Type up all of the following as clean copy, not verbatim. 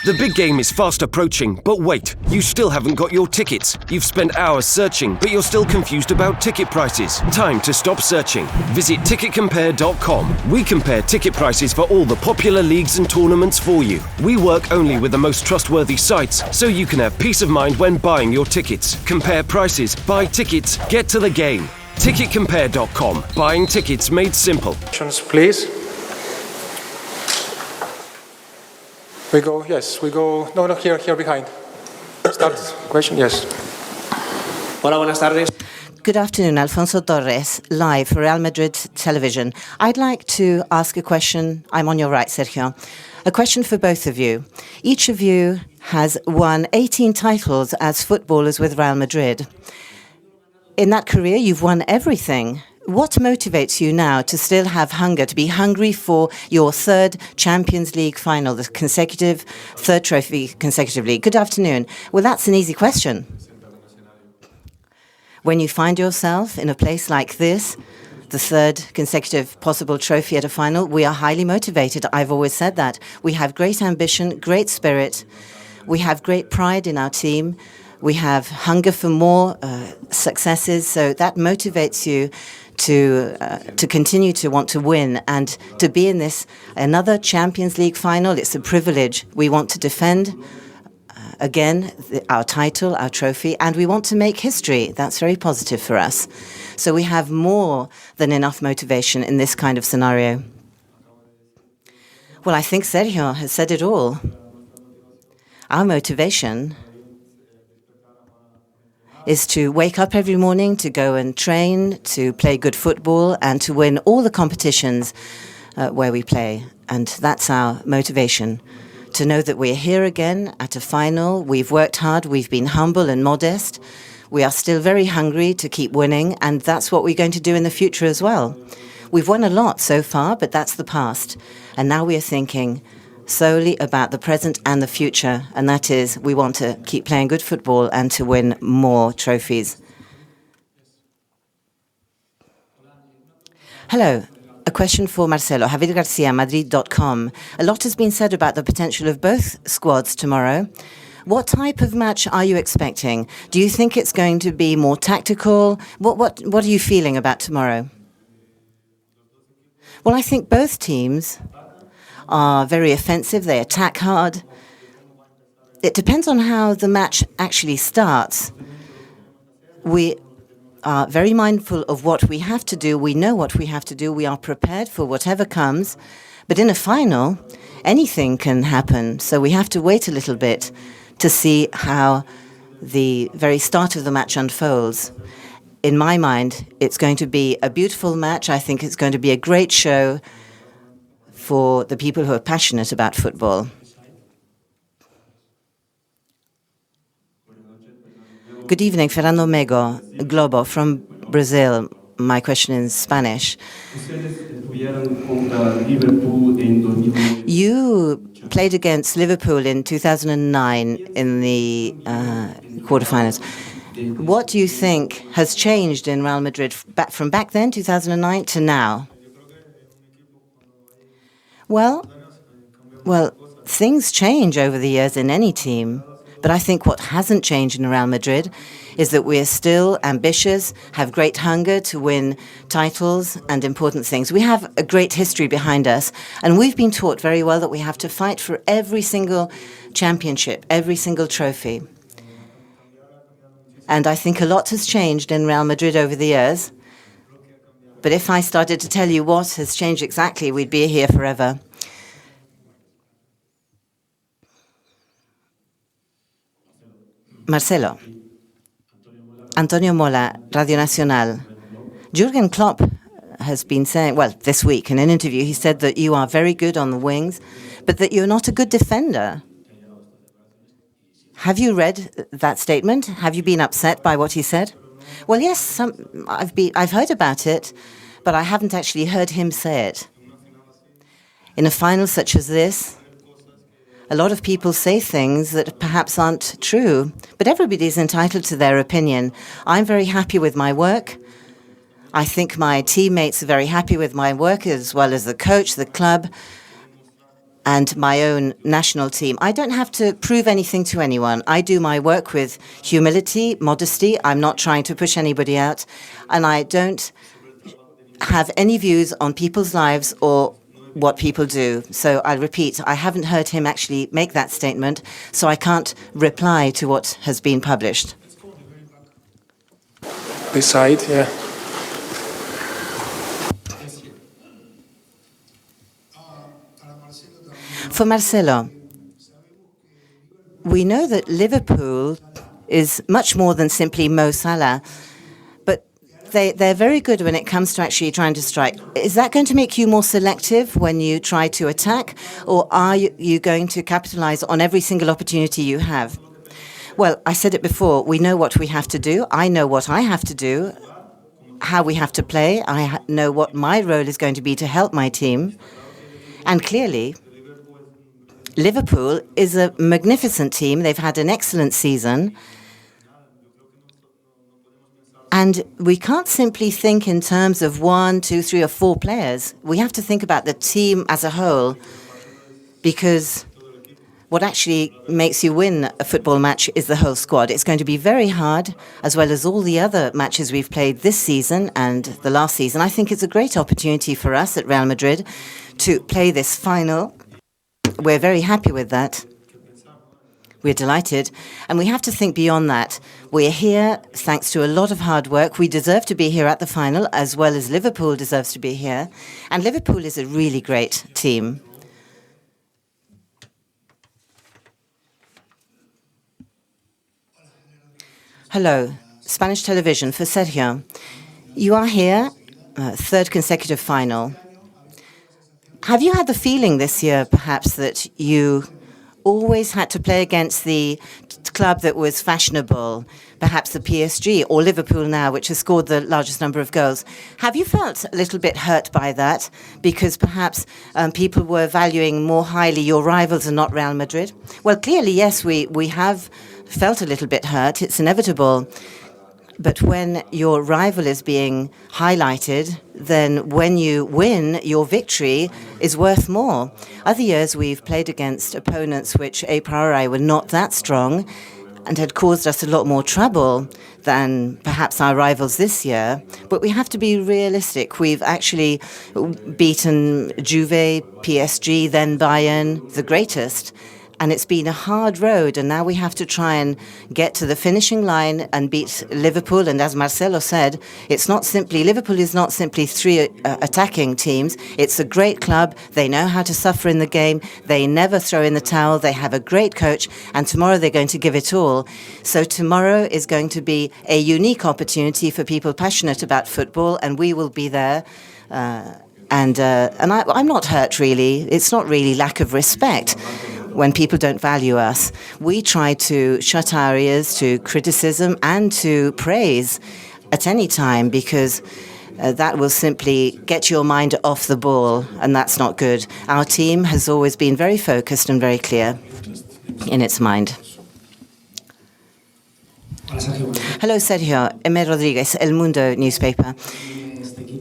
The big game is fast approaching, but wait, you still haven't got your tickets. You've spent hours searching, but you're still confused about ticket prices. Time to stop searching. Visit ticketcompare.com. We compare ticket prices for all the popular leagues and tournaments for you. We work only with the most trustworthy sites, so you can have peace of mind when buying your tickets. Compare prices, buy tickets, get to the game. Ticketcompare.com. Buying tickets made simple. Questions, please. We go, no, here behind. Start, question, yes. Hola, buenas tardes. Good afternoon, Alfonso Torres, live for Real Madrid television. I'd like to ask a question. I'm on your right, Sergio. A question for both of you. Each of you has won 18 titles as footballers with Real Madrid. In that career, you've won everything. What motivates you now to still have hunger, to be hungry for your third Champions League final, the third trophy consecutively? Good afternoon. Well, that's an easy question. When you find yourself in a place like this, the third consecutive possible trophy at a final, we are highly motivated. I've always said that. We have great ambition, great spirit. We have great pride in our team. We have hunger for more successes, so that motivates you to continue to want to win and to be in this another Champions League final. It's a privilege. We want to defend again our title, our trophy, and we want to make history. That's very positive for us. So we have more than enough motivation in this kind of scenario. Well, I think Sergio has said it all. Our motivation is to wake up every morning, to go and train, to play good football, and to win all the competitions where we play. And that's our motivation, to know that we're here again at a final. We've worked hard, we've been humble and modest. We are still very hungry to keep winning, and that's what we're going to do in the future as well. We've won a lot so far, but that's the past. And now we are thinking solely about the present and the future, and that is we want to keep playing good football and to win more trophies. Hello. A question for Marcelo. Javier Garcia, Madrid.com. A lot has been said about the potential of both squads tomorrow. What type of match are you expecting? Do you think it's going to be more tactical? What are you feeling about tomorrow? Well, I think both teams are very offensive. They attack hard. It depends on how the match actually starts. We are very mindful of what we have to do. We know what we have to do. We are prepared for whatever comes. But in a final, anything can happen. So we have to wait a little bit to see how the very start of the match unfolds. In my mind, it's going to be a beautiful match. I think it's going to be a great show for the people who are passionate about football. Good evening, Fernando Mego, Globo from Brazil. My question in Spanish. You played against Liverpool in 2009 in the quarterfinals. What do you think has changed in Real Madrid from back then, 2009, to now? Well, things change over the years in any team, but I think what hasn't changed in Real Madrid is that we are still ambitious, have great hunger to win titles and important things. We have a great history behind us, and we've been taught very well that we have to fight for every single championship, every single trophy. And I think a lot has changed in Real Madrid over the years. But if I started to tell you what has changed exactly, we'd be here forever. Marcelo. Antonio Mola, Radio Nacional. Jürgen Klopp has been saying, well, this week in an interview, he said that you are very good on the wings, but that you're not a good defender. Have you read that statement? Have you been upset by what he said? Well, yes, I've heard about it, but I haven't actually heard him say it. In a final such as this, a lot of people say things that perhaps aren't true, but everybody's entitled to their opinion. I'm very happy with my work. I think my teammates are very happy with my work, as well as the coach, the club. and my own national team. I don't have to prove anything to anyone. I do my work with humility, modesty. I'm not trying to push anybody out, and I don't have any views on people's lives or what people do. So I repeat, I haven't heard him actually make that statement, so I can't reply to what has been published. This side, yeah. For Marcelo, we know that Liverpool is much more than simply Mo Salah, but they're very good when it comes to actually trying to strike. Is that going to make you more selective when you try to attack, or are you going to capitalize on every single opportunity you have? Well, I said it before, we know what we have to do. I know what I have to do, how we have to play. I know what my role is going to be to help my team. And clearly, Liverpool is a magnificent team. They've had an excellent season. And we can't simply think in terms of 1, 2, 3, or 4 players. We have to think about the team as a whole, because what actually makes you win a football match is the whole squad. It's going to be very hard, as well as all the other matches we've played this season and the last season. I think it's a great opportunity for us at Real Madrid to play this final. We're very happy with that. We're delighted. And we have to think beyond that. We're here thanks to a lot of hard work. We deserve to be here at the final, as well as Liverpool deserves to be here. And Liverpool is a really great team. Hello, Spanish television for Sergio. You are here, third consecutive final. Have you had the feeling this year, perhaps, that you always had to play against the club that was fashionable, perhaps the PSG or Liverpool now, which has scored the largest number of goals? Have you felt a little bit hurt by that, because perhaps people were valuing more highly your rivals and not Real Madrid? Well, clearly, yes, we have felt a little bit hurt. It's inevitable. But when your rival is being highlighted, then when you win, your victory is worth more. Other years we've played against opponents which a priori were not that strong and had caused us a lot more trouble than perhaps our rivals this year. But we have to be realistic. We've actually beaten Juve, PSG, then Bayern, the greatest. And it's been a hard road, and now we have to try and get to the finishing line and beat Liverpool. And as Marcelo said, Liverpool is not simply 3 attacking teams. It's a great club. They know how to suffer in the game. They never throw in the towel. They have a great coach, and tomorrow they're going to give it all. So tomorrow is going to be a unique opportunity for people passionate about football, and we will be there. I'm not hurt, really. It's not really lack of respect when people don't value us. We try to shut our ears to criticism and to praise at any time, because that will simply get your mind off the ball, and that's not good. Our team has always been very focused and very clear in its mind. Hello, Sergio. Eme Rodriguez, El Mundo newspaper.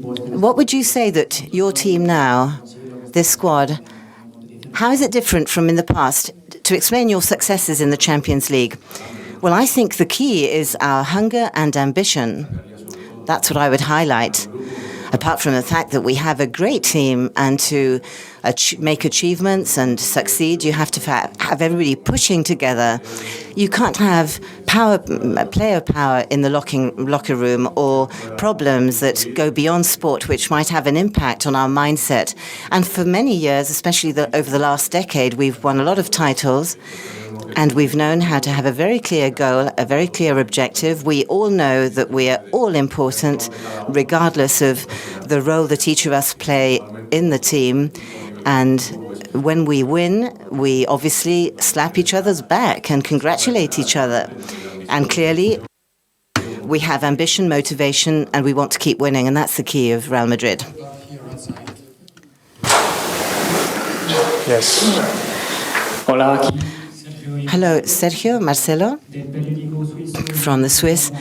What would you say that your team now, this squad, how is it different from in the past? To explain your successes in the Champions League. Well, I think the key is our hunger and ambition. That's what I would highlight. Apart from the fact that we have a great team, and to make achievements and succeed, you have to have everybody pushing together. You can't have player power in the locker room, or problems that go beyond sport, which might have an impact on our mindset. And for many years, especially over the last decade, we've won a lot of titles. And we've known how to have a very clear goal, a very clear objective. We all know that we are all important, regardless of the role that each of us play in the team. And when we win, we obviously slap each other's back and congratulate each other. And clearly, we have ambition, motivation, and we want to keep winning. And that's the key of Real Madrid. Yes. Hola. Hello, Sergio Marcelo from the Swiss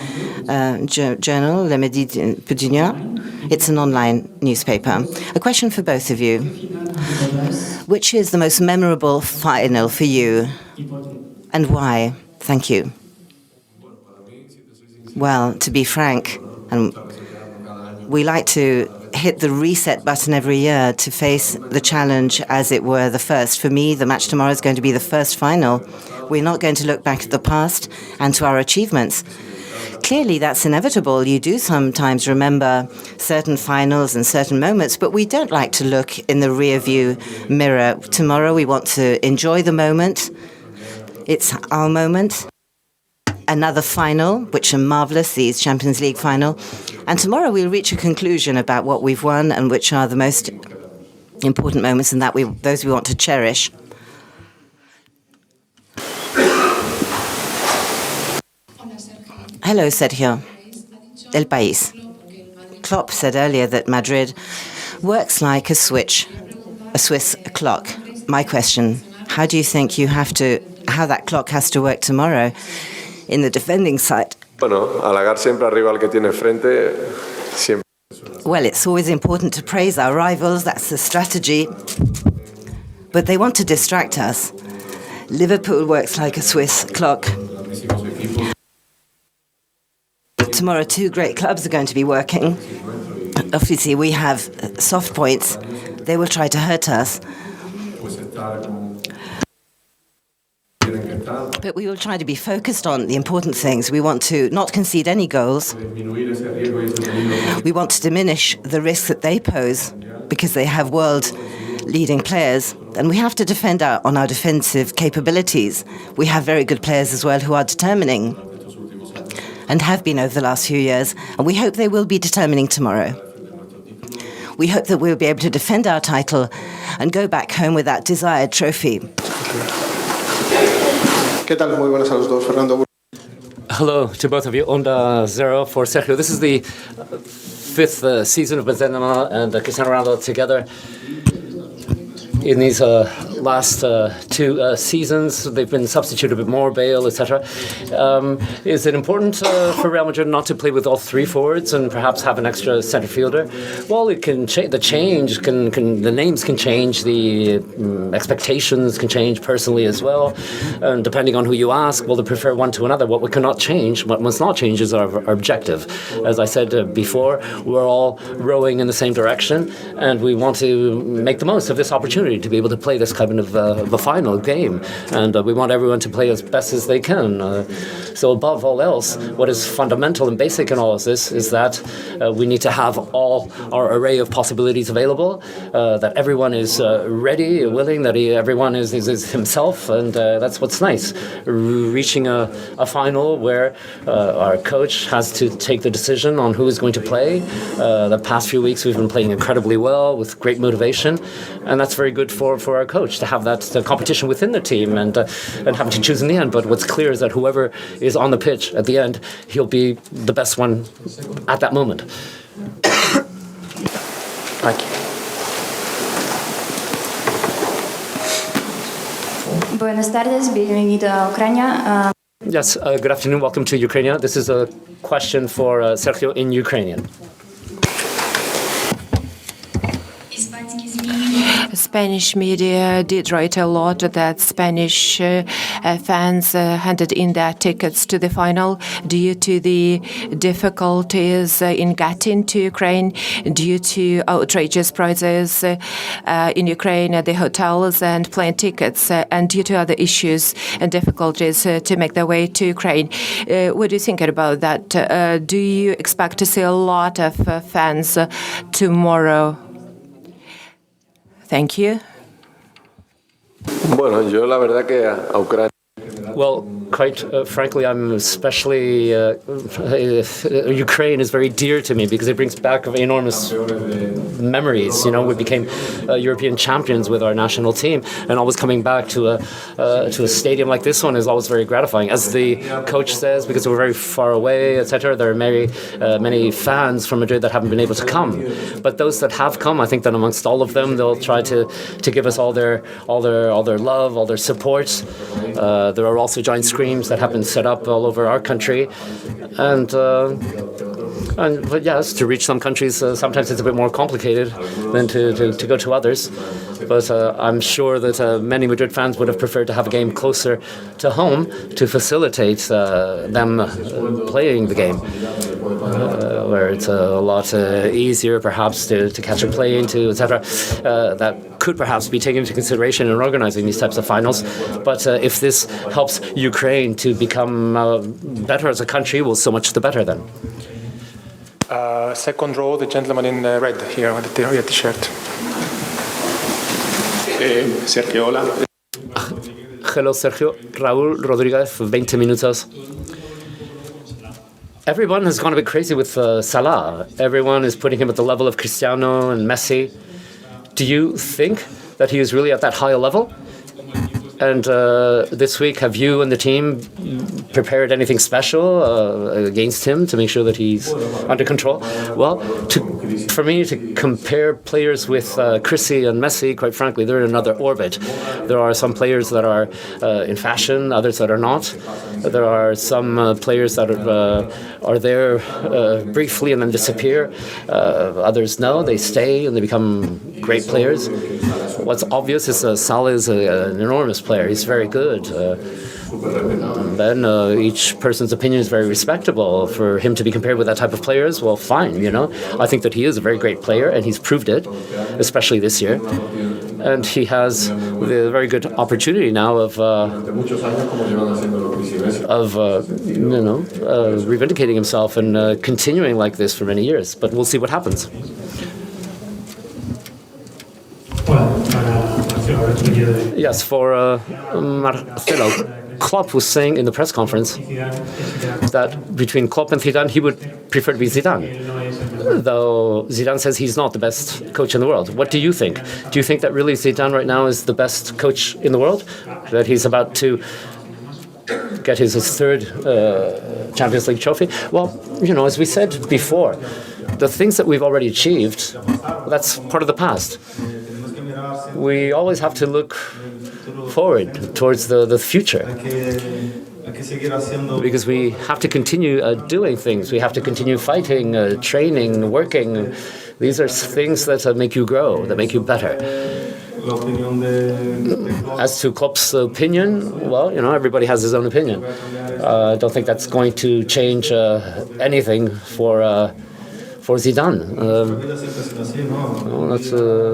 journal Le Midi Quotidien. It's an online newspaper. A question for both of you. Which is the most memorable final for you, and why? Thank you. Well, to be frank, and we like to hit the reset button every year to face the challenge as it were the first. For me, the match tomorrow is going to be the first final. We're not going to look back at the past and to our achievements. Clearly, that's inevitable. You do sometimes remember certain finals and certain moments, but we don't like to look in the rear-view mirror. Tomorrow, we want to enjoy the moment. It's our moment. Another final, which are marvellous, the Champions League final. And tomorrow we'll reach a conclusion about what we've won and which are the most important moments and those we want to cherish. Hello, Sergio. El País. Klopp said earlier that Madrid works like a switch, a Swiss clock. My question, how do you think how that clock has to work tomorrow in the defending side? Halagar siempre arriba al que tiene frente, siempre. Well, it's always important to praise our rivals, that's the strategy. But they want to distract us. Liverpool works like a Swiss clock. Tomorrow, two great clubs are going to be working. Obviously, we have soft points. They will try to hurt us. But we will try to be focused on the important things. We want to not concede any goals. We want to diminish the risk that they pose because they have world-leading players. And we have to defend on our defensive capabilities. We have very good players as well who are determining and have been over the last few years. And we hope they will be determining tomorrow. We hope that we'll be able to defend our title and go back home with that desired trophy. Hello to both of you. Onda Zero for Sergio. This is the fifth season of Benzema and Cristiano Ronaldo together. In these last two seasons, they've been substituted a bit more, Bale, etc. Is it important for Real Madrid not to play with all three forwards and perhaps have an extra centre fielder? Well, it can the names can change, the expectations can change personally as well, and depending on who you ask, will they prefer one to another? What we cannot change, what must not change, is our objective. As I said before, we're all rowing in the same direction, and we want to make the most of this opportunity to be able to play this kind of a final game, and we want everyone to play as best as they can. So above all else, what is fundamental and basic in all of this is that we need to have all our array of possibilities available, that everyone is ready, willing, that everyone is himself, and that's what's nice. Reaching a final where our coach has to take the decision on who is going to play. The past few weeks we've been playing incredibly well with great motivation, and that's very good for our coach to have that competition within the team and having to choose in the end. But what's clear is that whoever is on the pitch at the end, he'll be the best one at that moment. Thank you. Buenas tardes, bienvenido a Ucrania. Yes, good afternoon, welcome to Ukraine. This is a question for Sergio in Ukrainian. Spanish media did write a lot that Spanish fans handed in their tickets to the final due to the difficulties in getting to Ukraine, due to outrageous prices in Ukraine at the hotels and plane tickets, and due to other issues and difficulties to make their way to Ukraine. What do you think about that? Do you expect to see a lot of fans tomorrow? Thank you. Bueno, yo la verdad que a Ucrania. Well, quite frankly, I'm especially Ukraine is very dear to me because it brings back enormous memories. You know, we became European champions with our national team, and always coming back to a stadium like this one is always very gratifying. As the coach says, because we're very far away, etc. There are many fans from Madrid that haven't been able to come, but those that have come, I think that amongst all of them, they'll try to give us all their love, all their support. There are also giant screens that have been set up all over our country, but yes, to reach some countries sometimes it's a bit more complicated than to go to others. But I'm sure that many Madrid fans would have preferred to have a game closer to home to facilitate them playing the game, where it's a lot easier perhaps to catch a plane to, etc. That could perhaps be taken into consideration in organizing these types of finals. But if this helps Ukraine to become better as a country, well, so much the better then. Second row, the gentleman in red here with the red t-shirt. Sergio, hola. Hello, Sergio. Raúl Rodríguez, 20 minutos. Everyone has gone a bit crazy with Salah. Everyone is putting him at the level of Cristiano and Messi. Do you think that he is really at that high level? And this week, have you and the team prepared anything special against him to make sure that he's under control? Well, for me to compare players with Chrissy and Messi, quite frankly, they're in another orbit. There are some players that are in fashion, others that are not. There are some players that are there briefly and then disappear. Others no, they stay and they become great players. What's obvious is Salah is an enormous player. He's very good. Then each person's opinion is very respectable. For him to be compared with that type of players, well, fine, you know. I think that he is a very great player, and he's proved it, especially this year. And he has the very good opportunity now of reivindicating himself and continuing like this for many years. But we'll see what happens. Yes, for Marcelo, Klopp was saying in the press conference that between Klopp and Zidane, he would prefer to be Zidane, though Zidane says he's not the best coach in the world. What do you think? Do you think that really Zidane right now is the best coach in the world? That he's about to get his third Champions League trophy? Well, you know, as we said before, the things that we've already achieved, that's part of the past. We always have to look forward towards the future, because we have to continue doing things. We have to continue fighting, training, working. These are things that make you grow, that make you better. As to Klopp's opinion, well, you know, everybody has his own opinion. I don't think that's going to change anything for Zidane. Well,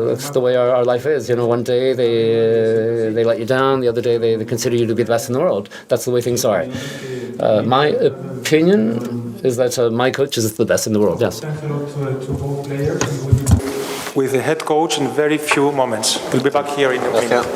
that's the way our life is. You know, one day they let you down, the other day they consider you to be the best in the world. That's the way things are. My opinion is that my coach is the best in the world, yes. With the head coach in very few moments. We'll be back here in a minute.